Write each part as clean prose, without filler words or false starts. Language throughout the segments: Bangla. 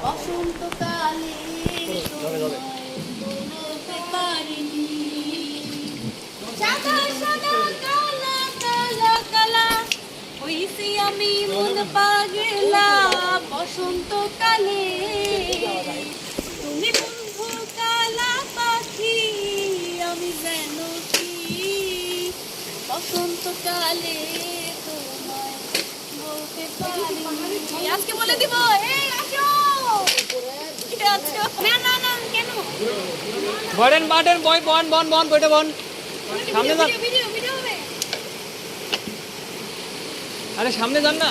বসন্তকালে বলতে পারিনি সাদা সাদা কালা কালা কালা হইছি আমি মন পাগলা বসন্তকালে তুমি বন্ধু কালা পাখি আমি যেন কি বসন্তকালে তোমায় বলতে পারিনি আজকে বলে দিব এই আসো না না না কেন বড়েন বাটেন বই বন বন বন বইটা বন সামনে যান ভিডিও ভিডিও হবে আরে সামনে যান না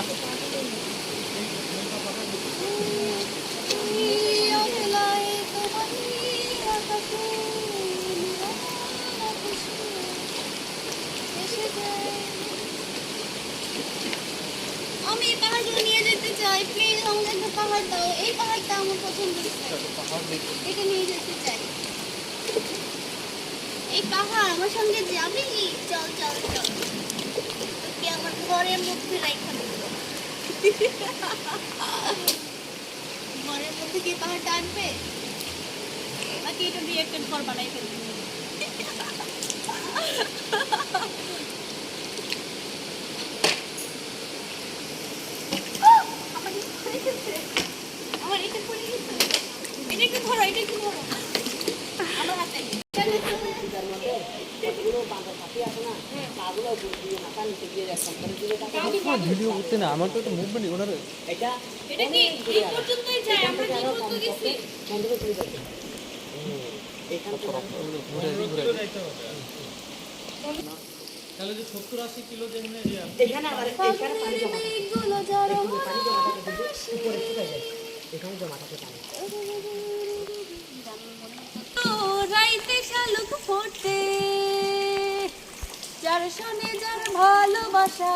আমি এই পাহাড়গুলো নিয়ে যেতে চাই প্লিজ আমাকে একটা পাহাড় দাও এই পাহাড়টা আমার পছন্দ এটা নিয়ে যেতে চাই এই পাহাড় আমার সঙ্গে যাবি চল চল চল তুই আমার ঘরের মধ্যে রাখা ঘরের মধ্যে কি পাহাড়টা আনবে নাকি এটা দিয়ে একটা ঘর বানাই ফেলবে আমার এটা পড়ে গেছে এটা একটু ধরো আমার হাতে ভিডিও করতে না আমার তো একটা মুভমেন্ট ওনার এটা কি এই পর্যন্তই যায় আমরা কি করতে গেছি তাহলে যে 70-80 কিলো যেখানে এখানে আবার এখানে পানি জমা এগুলো যারা উপরে শুকায় যায় এখানে জমা থাকে পানি রাইতে শালুক ফোটে যার শোনে যার ভালোবাসা